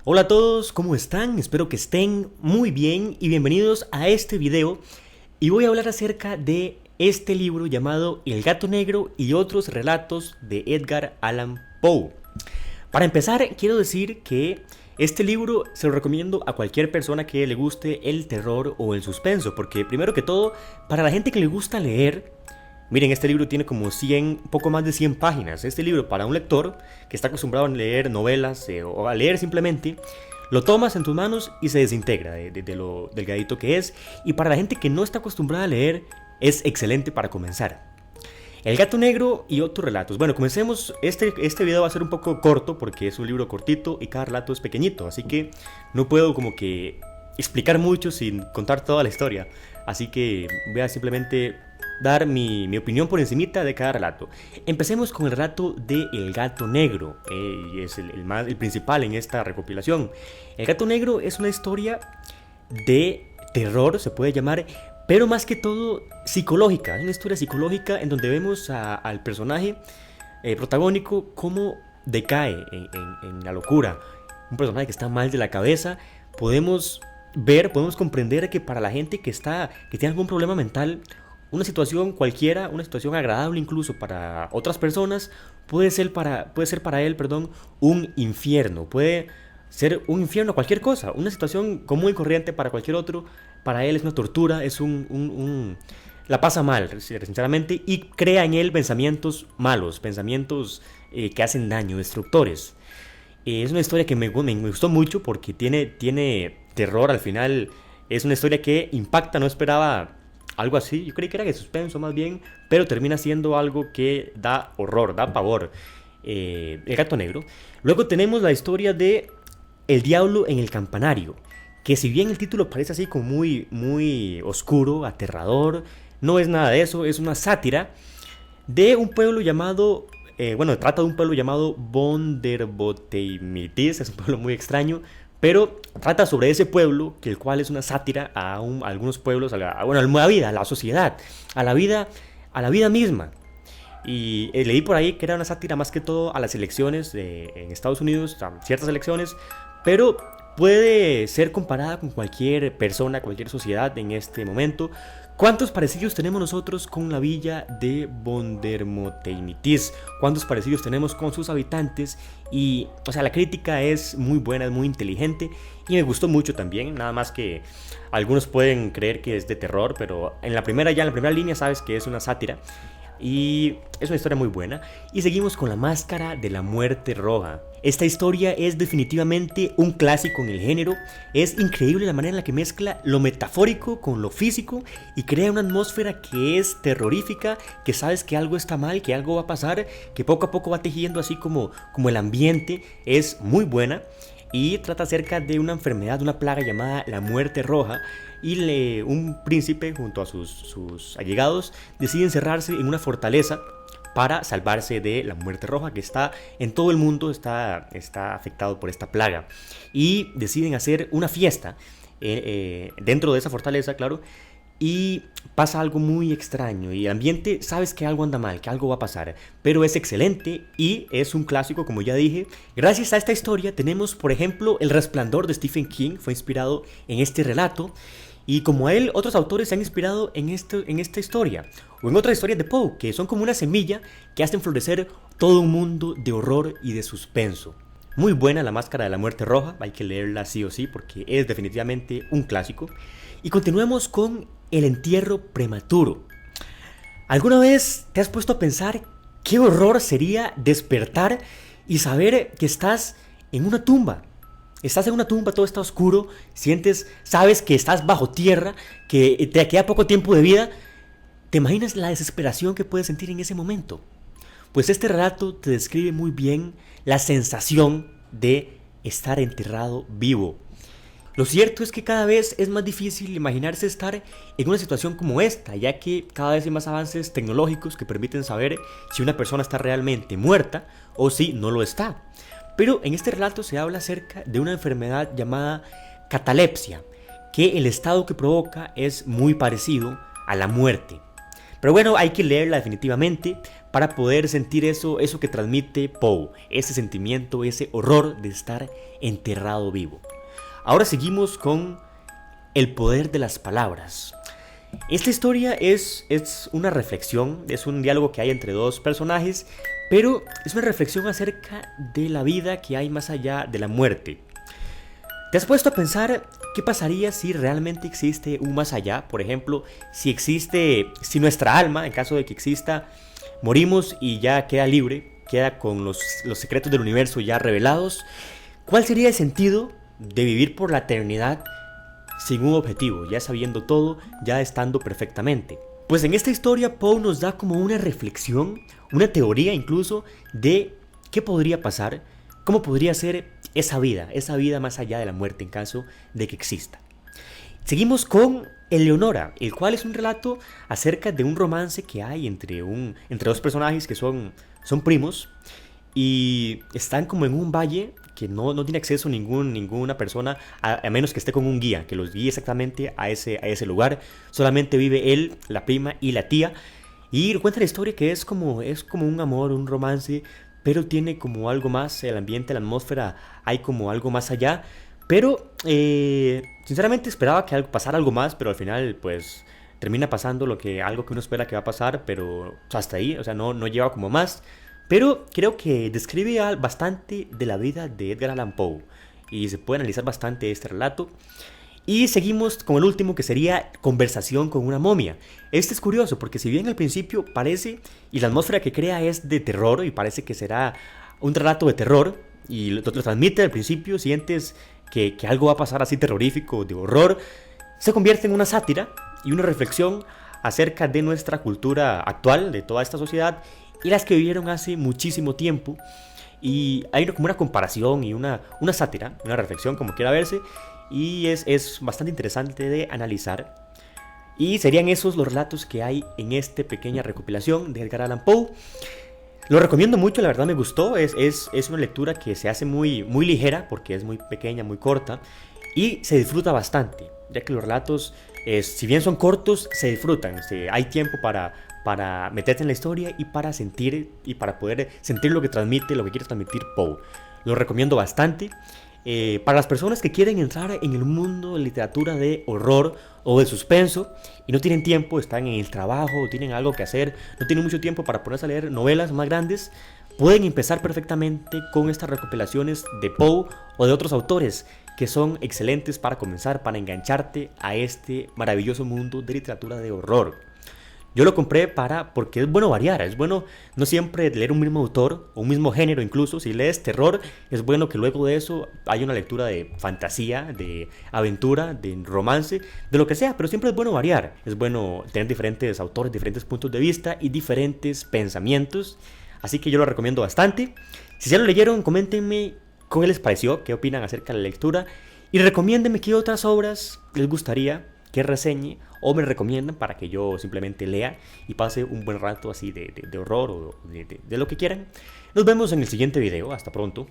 Hola a todos, ¿cómo están? Espero que estén muy bien y bienvenidos a este video. Y voy a hablar acerca de este libro llamado El gato negro y otros relatos de Edgar Allan Poe. Para empezar, quiero decir que este libro se lo recomiendo a cualquier persona que le guste el terror o el suspenso, porque primero que todo, para la gente que le gusta leer, miren, este libro tiene como 100, poco más de 100 páginas. Este libro para un lector que está acostumbrado a leer novelas o a leer simplemente, lo tomas en tus manos y se desintegra de lo delgadito que es. Y para la gente que no está acostumbrada a leer, es excelente para comenzar. El gato negro y otros relatos. Bueno, comencemos. Este video va a ser un poco corto porque es un libro cortito y cada relato es pequeñito. Así que no puedo como que explicar mucho sin contar toda la historia. Así que voy a simplemente dar mi opinión por encimita de cada relato. Empecemos con el relato de El gato negro. Y es el principal en esta recopilación. El gato negro es una historia de terror, se puede llamar, pero más que todo psicológica. Es una historia psicológica en donde vemos al personaje protagónico cómo decae en la locura. Un personaje que está mal de la cabeza. Podemos podemos comprender que para la gente que tiene algún problema mental, una situación cualquiera, una situación agradable incluso para otras personas, puede ser para él, perdón, un infierno. Puede ser un infierno cualquier cosa, una situación común y corriente para cualquier otro, para él es una tortura, es la pasa mal, sinceramente, y crea en él pensamientos malos, pensamientos que hacen daño, destructores. Es una historia que me gustó mucho porque tiene terror al final. Es una historia que impacta, no esperaba algo así. Yo creí que era de suspenso más bien, pero termina siendo algo que da horror, da pavor. El gato negro. Luego tenemos la historia de El diablo en el campanario, que si bien el título parece así como muy oscuro, aterrador, no es nada de eso. Es una sátira de un pueblo llamado trata de un pueblo llamado Vonderboteimitis. Es un pueblo muy extraño, pero trata sobre ese pueblo, que el cual es una sátira a algunos pueblos, a la vida, a la sociedad, a la vida misma. Y leí por ahí que era una sátira más que todo a las elecciones en Estados Unidos, a ciertas elecciones, pero puede ser comparada con cualquier persona, cualquier sociedad en este momento. ¿Cuántos parecidos tenemos nosotros con la villa de Vondermoteimitis? ¿Cuántos parecidos tenemos con sus habitantes? Y, o sea, la crítica es muy buena, es muy inteligente y me gustó mucho también. Nada más que algunos pueden creer que es de terror, pero en la primera línea sabes que es una sátira. Y es una historia muy buena. Y seguimos con La Máscara de la Muerte Roja. Esta historia es definitivamente un clásico en el género. Es increíble la manera en la que mezcla lo metafórico con lo físico y crea una atmósfera que es terrorífica, que sabes que algo está mal, que algo va a pasar, que poco a poco va tejiendo así como el ambiente. Es muy buena. Y trata acerca de una enfermedad, una plaga llamada la muerte roja. Y un príncipe junto a sus allegados decide encerrarse en una fortaleza para salvarse de la muerte roja, que está en todo el mundo, está afectado por esta plaga. Y deciden hacer una fiesta dentro de esa fortaleza, claro. Y pasa algo muy extraño y el ambiente, sabes que algo anda mal, que algo va a pasar, pero es excelente y es un clásico, como ya dije. Gracias a esta historia tenemos, por ejemplo, El Resplandor de Stephen King, fue inspirado en este relato. Y como a él, otros autores se han inspirado en esta historia, o en otras historias de Poe, que son como una semilla que hacen florecer todo un mundo de horror y de suspenso. Muy buena La Máscara de la Muerte Roja, hay que leerla sí o sí porque es definitivamente un clásico. Y continuemos con El Entierro Prematuro. ¿Alguna vez te has puesto a pensar qué horror sería despertar y saber que estás en una tumba? Estás en una tumba, todo está oscuro, sabes que estás bajo tierra, que te queda poco tiempo de vida. ¿Te imaginas la desesperación que puedes sentir en ese momento? Pues este relato te describe muy bien la sensación de estar enterrado vivo. Lo cierto es que cada vez es más difícil imaginarse estar en una situación como esta, ya que cada vez hay más avances tecnológicos que permiten saber si una persona está realmente muerta o si no lo está. Pero en este relato se habla acerca de una enfermedad llamada catalepsia, que el estado que provoca es muy parecido a la muerte. Pero bueno, hay que leerla definitivamente para poder sentir eso que transmite Poe, ese sentimiento, ese horror de estar enterrado vivo. Ahora seguimos con el poder de las palabras. Esta historia es una reflexión, es un diálogo que hay entre dos personajes, pero es una reflexión acerca de la vida que hay más allá de la muerte. ¿Te has puesto a pensar qué pasaría si realmente existe un más allá? Por ejemplo, si nuestra alma, en caso de que exista, morimos y ya queda libre, queda con los secretos del universo ya revelados, ¿cuál sería el sentido de vivir por la eternidad sin un objetivo, ya sabiendo todo, ya estando perfectamente? Pues en esta historia Poe nos da como una reflexión, una teoría incluso de qué podría pasar, cómo podría ser esa vida más allá de la muerte en caso de que exista. Seguimos con Eleonora, el cual es un relato acerca de un romance que hay entre dos personajes que son primos y están como en un valle que no tiene acceso ninguna persona a menos que esté con un guía que los guíe exactamente a ese lugar. Solamente vive él, la prima y la tía, y cuenta la historia que es como un amor, un romance, pero tiene como algo más, el ambiente, la atmósfera, hay como algo más allá. Pero sinceramente esperaba que pasara algo más, pero al final pues termina pasando algo que uno espera que va a pasar, pero hasta ahí, o sea, no lleva como más. Pero creo que describe bastante de la vida de Edgar Allan Poe y se puede analizar bastante este relato. Y seguimos con el último, que sería Conversación con una momia. Este es curioso porque si bien al principio parece, y la atmósfera que crea es de terror y parece que será un relato de terror, y lo transmite al principio, sientes que algo va a pasar así terrorífico, de horror, se convierte en una sátira y una reflexión acerca de nuestra cultura actual, de toda esta sociedad, y las que vivieron hace muchísimo tiempo. Y hay como una comparación y una sátira, una reflexión, como quiera verse, y es bastante interesante de analizar. Y serían esos los relatos que hay en esta pequeña recopilación de Edgar Allan Poe. Lo recomiendo mucho, la verdad me gustó. Es una lectura que se hace muy ligera porque es muy pequeña, muy corta, y se disfruta bastante, ya que los relatos, si bien son cortos, se disfrutan. Hay tiempo para meterte en la historia y para sentir y para poder sentir lo que transmite, lo que quiere transmitir Poe. Lo recomiendo bastante. Para las personas que quieren entrar en el mundo de literatura de horror o de suspenso y no tienen tiempo, están en el trabajo, tienen algo que hacer, no tienen mucho tiempo para ponerse a leer novelas más grandes, pueden empezar perfectamente con estas recopilaciones de Poe o de otros autores que son excelentes para comenzar, para engancharte a este maravilloso mundo de literatura de horror. Yo lo compré porque es bueno variar, es bueno no siempre leer un mismo autor o un mismo género. Incluso si lees terror, es bueno que luego de eso haya una lectura de fantasía, de aventura, de romance, de lo que sea, pero siempre es bueno variar. Es bueno tener diferentes autores, diferentes puntos de vista y diferentes pensamientos, así que yo lo recomiendo bastante. Si ya lo leyeron, coméntenme qué les pareció, qué opinan acerca de la lectura, y recomiéndenme qué otras obras les gustaría que reseñe o me recomiendan para que yo simplemente lea y pase un buen rato así de horror o de lo que quieran. Nos vemos en el siguiente video. Hasta pronto.